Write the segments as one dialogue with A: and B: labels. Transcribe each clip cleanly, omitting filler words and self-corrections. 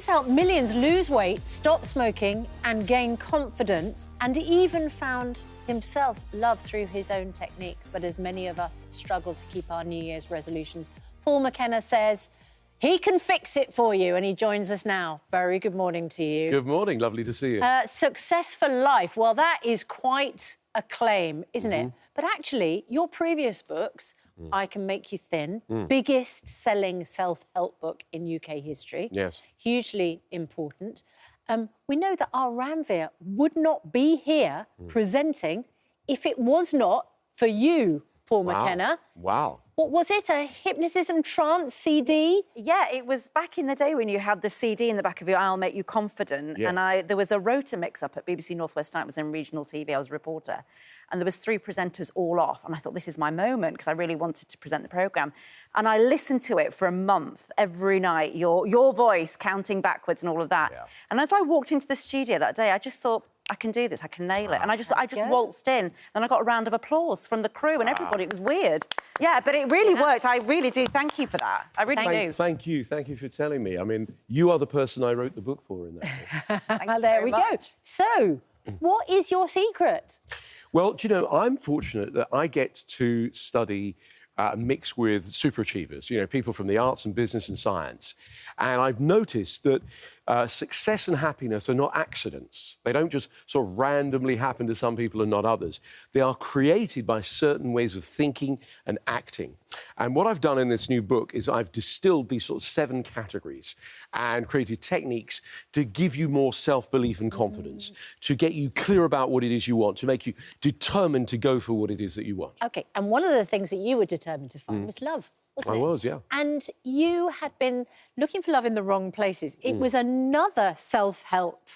A: He's helped millions lose weight, stop smoking and gain confidence, and even found himself love through his own techniques. But as many of us struggle to keep our New Year's resolutions, Paul McKenna says he can fix it for you, and he joins us now. Very good morning to you.
B: Good morning, lovely to see you.
A: Success for life, well, that is quite a claim, isn't it? But actually, your previous books, I Can Make You Thin, biggest selling self-help book in UK history.
B: Yes.
A: Hugely important. We know that our Ranveer would not be here presenting if it was not for you, Paul McKenna.
B: Wow.
A: What was it, a hypnotism trance CD?
C: Yeah, it was back in the day when you had the CD in the back of your I'll Make You Confident. Yeah. And there was a rota mix-up at BBC North West Night. It was in regional TV. I was a reporter. And there was 3 presenters all off. And I thought, this is my moment, because I really wanted to present the programme. And I listened to it for a month, every night, your voice counting backwards and all of that. Yeah. And as I walked into the studio that day, I just thought, I can do this, I can nail it. And I just waltzed in. Then I got a round of applause from the crew and everybody. It was weird. Yeah, but it really worked. I really do thank you for that. I really do.
B: Thank you for telling me. I mean, you are the person I wrote the book for in that book.
A: There we go. So, what is your secret?
B: Well, do you know, I'm fortunate that I get to study mix with superachievers, you know, people from the arts and business and science. And I've noticed that success and happiness are not accidents. They don't just sort of randomly happen to some people and not others. They are created by certain ways of thinking and acting. And what I've done in this new book is I've distilled these sort of 7 categories and created techniques to give you more self-belief and confidence, to get you clear about what it is you want, to make you determined to go for what it is that you want.
A: OK, and one of the things that you were determined to find was love, wasn't it?
B: I was, yeah.
A: And you had been looking for love in the wrong places. It was another self-help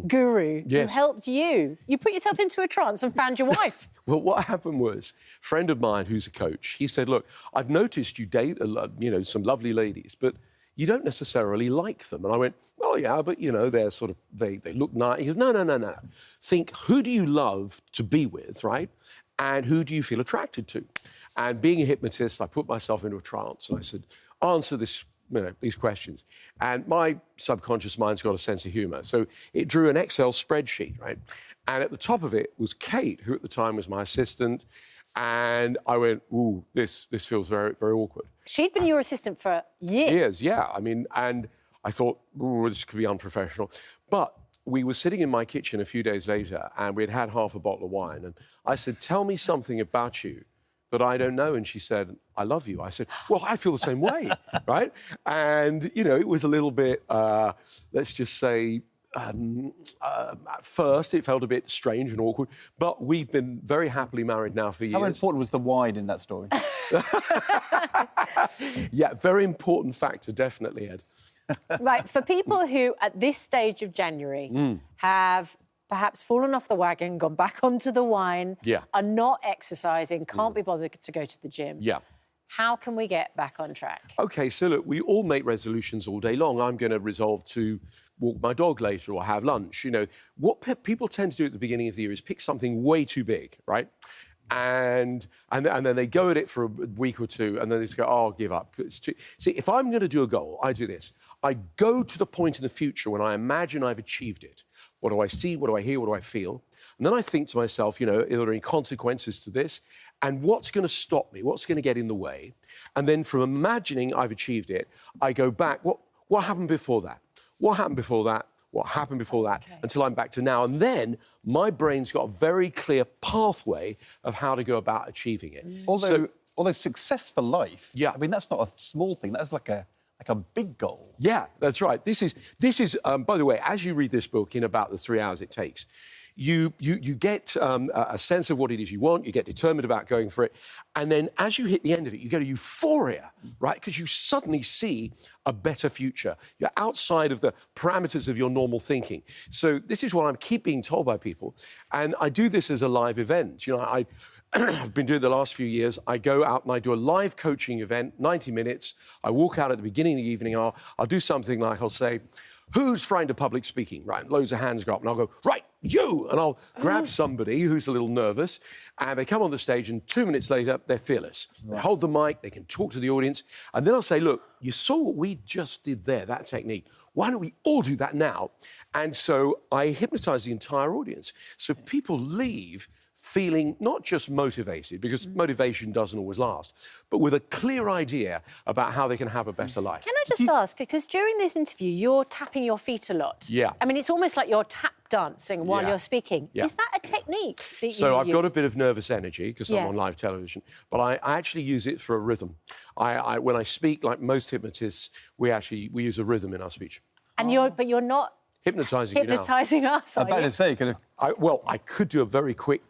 A: guru who helped you. You put yourself into a trance and found your wife.
B: Well, what happened was, a friend of mine who's a coach, he said, look, I've noticed you date, you know, some lovely ladies, but you don't necessarily like them. And I went, well, yeah, but, you know, they're sort of, they look nice. He goes, no. Think, who do you love to be with, right? And who do you feel attracted to? And being a hypnotist, I put myself into a trance and I said, answer this, you know, these questions. And my subconscious mind's got a sense of humour. So it drew an Excel spreadsheet, right? And at the top of it was Kate, who at the time was my assistant. And I went, ooh, this feels very, very awkward.
A: She'd been your assistant for years.
B: Years, yeah. I mean, and I thought, ooh, this could be unprofessional. But we were sitting in my kitchen a few days later and we'd had half a bottle of wine. And I said, tell me something about you that I don't know. And she said, I love you. I said, well, I feel the same way, right? And, you know, it was a little bit, let's just say, at first it felt a bit strange and awkward, but we've been very happily married now for years.
D: How important was the wine in that story?
B: Yeah, very important factor, definitely, Ed.
A: Right, for people who, at this stage of January, have perhaps fallen off the wagon, gone back onto the wine, are not exercising, can't be bothered to go to the gym. Yeah. How can we get back on track?
B: OK, so look, we all make resolutions all day long. I'm going to resolve to walk my dog later or have lunch. You know, what people tend to do at the beginning of the year is pick something way too big, right? And then they go at it for a week or two, and then they just go, oh, I'll give up. It's too... See, if I'm going to do a goal, I do this. I go to the point in the future when I imagine I've achieved it. What do I see? What do I hear? What do I feel? And then I think to myself, you know, are there any consequences to this? And what's going to stop me? What's going to get in the way? And then from imagining I've achieved it, I go back. What happened before that? What happened before that? What happened before that, until I'm back to now. And then my brain's got a very clear pathway of how to go about achieving it.
D: Although success for life,
B: yeah,
D: I mean, that's not a small thing. That's like a big goal.
B: Yeah, that's right. This is by the way, as you read this book in about the 3 hours it takes, you get a sense of what it is you want, you get determined about going for it, and then as you hit the end of it, you get a euphoria, right? Because you suddenly see a better future. You're outside of the parameters of your normal thinking. So this is what I keep being told by people, and I do this as a live event. You know, I've been doing it the last few years. I go out and I do a live coaching event, 90 minutes. I walk out at the beginning of the evening and I'll do something like, I'll say, who's frightened of public speaking? Right, and loads of hands go up and I'll go, right, you! And I'll grab somebody who's a little nervous, and they come on the stage, and 2 minutes later, they're fearless. Right. They hold the mic, they can talk to the audience, and then I'll say, look, you saw what we just did there, that technique. Why don't we all do that now? And so I hypnotise the entire audience. So people leave feeling not just motivated, because motivation doesn't always last, but with a clear idea about how they can have a better life.
A: Can I just ask, because during this interview, you're tapping your feet a lot.
B: Yeah.
A: I mean, it's almost like you're tap dancing while you're speaking.
B: Yeah.
A: Is that a technique that you
B: So I've
A: use?
B: got a bit of nervous energy, because I'm on live television, but I actually use it for a rhythm. When I speak, like most hypnotists, we use a rhythm in our speech.
A: And but you're not
B: hypnotising
A: hypnotising us, are
D: I'm about
A: you?
D: to say,
B: I could do a very quick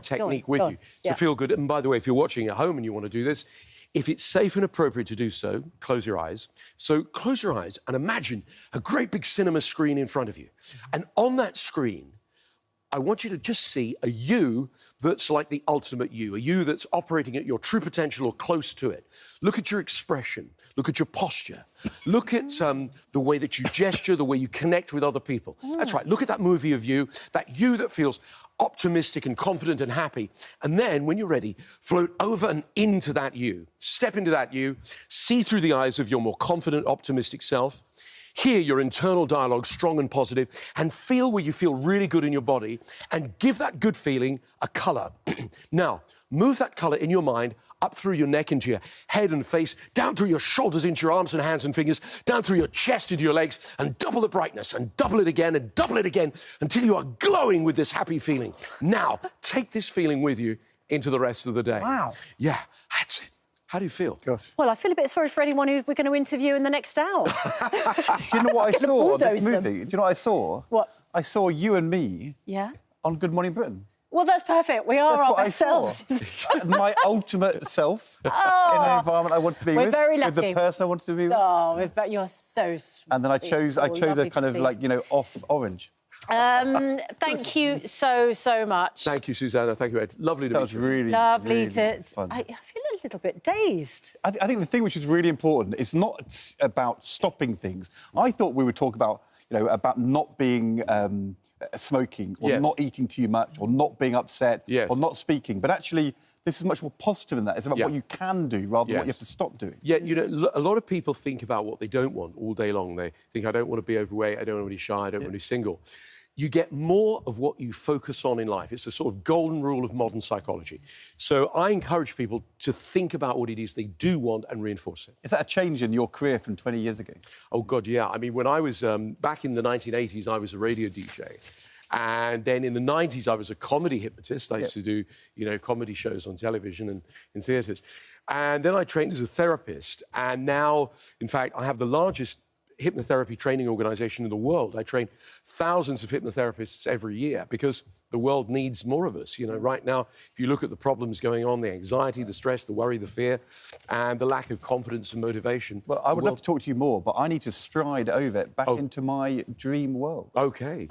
B: technique with you to feel good. And by the way, if you're watching at home and you want to do this, if it's safe and appropriate to do so, close your eyes. So close your eyes and imagine a great big cinema screen in front of you. And on that screen, I want you to just see a you that's like the ultimate you, a you that's operating at your true potential or close to it. Look at your expression. Look at your posture. Look at the way that you gesture, the way you connect with other people. That's right. Look at that movie of you that feels optimistic and confident and happy. And then, when you're ready, float over and into that you. Step into that you. See through the eyes of your more confident, optimistic self. Hear your internal dialogue strong and positive, and feel where you feel really good in your body, and give that good feeling a colour. Now, move that colour in your mind up through your neck into your head and face, down through your shoulders into your arms and hands and fingers, down through your chest into your legs, and double the brightness, and double it again, and double it again, until you are glowing with this happy feeling. Now, take this feeling with you into the rest of the day.
C: Wow.
B: Yeah, that's it. How do you feel?
D: Gosh.
A: Well, I feel a bit sorry for anyone who we're going to interview in the next hour.
D: Do you know what I saw on this
A: bulldoze
D: movie? Do you know what I saw?
A: What?
D: I saw you and me
A: Yeah?
D: on Good Morning Britain.
A: Well, that's perfect. We are
D: That's
A: our
D: what I
A: best
D: saw.
A: selves.
D: My ultimate self in an environment I want to be
A: We're
D: with.
A: very
D: With the
A: lucky.
D: person I want to be with.
A: Oh, but you're so sweet.
D: And then I chose a kind of like, off orange.
A: Thank you so much.
B: Thank you, Susanna. Thank you, Ed. Lovely to meet you.
D: That was really,
A: Lovely
D: really
A: to...
D: fun.
A: I feel a little bit dazed.
D: I think the thing which is really important is not about stopping things. I thought we would talk about, about not being smoking, or not eating too much, or not being upset, or not speaking. But actually, this is much more positive than that. It's about what you can do rather than what you have to stop doing.
B: Yeah, a lot of people think about what they don't want all day long. They think, I don't want to be overweight, I don't want to be shy, I don't want to be single. You get more of what you focus on in life. It's a sort of golden rule of modern psychology. So I encourage people to think about what it is they do want and reinforce it.
D: Is that a change in your career from 20 years ago?
B: Oh, God, yeah. I mean, when I was back in the 1980s, I was a radio DJ. And then in the 90s, I was a comedy hypnotist. I used to do, comedy shows on television and in theatres. And then I trained as a therapist. And now, in fact, I have the largest hypnotherapy training organisation in the world. I train thousands of hypnotherapists every year because the world needs more of us. Right now, if you look at the problems going on, the anxiety, the stress, the worry, the fear, and the lack of confidence and motivation.
D: Well, I would love to talk to you more, but I need to stride over back into my dream world.
B: OK.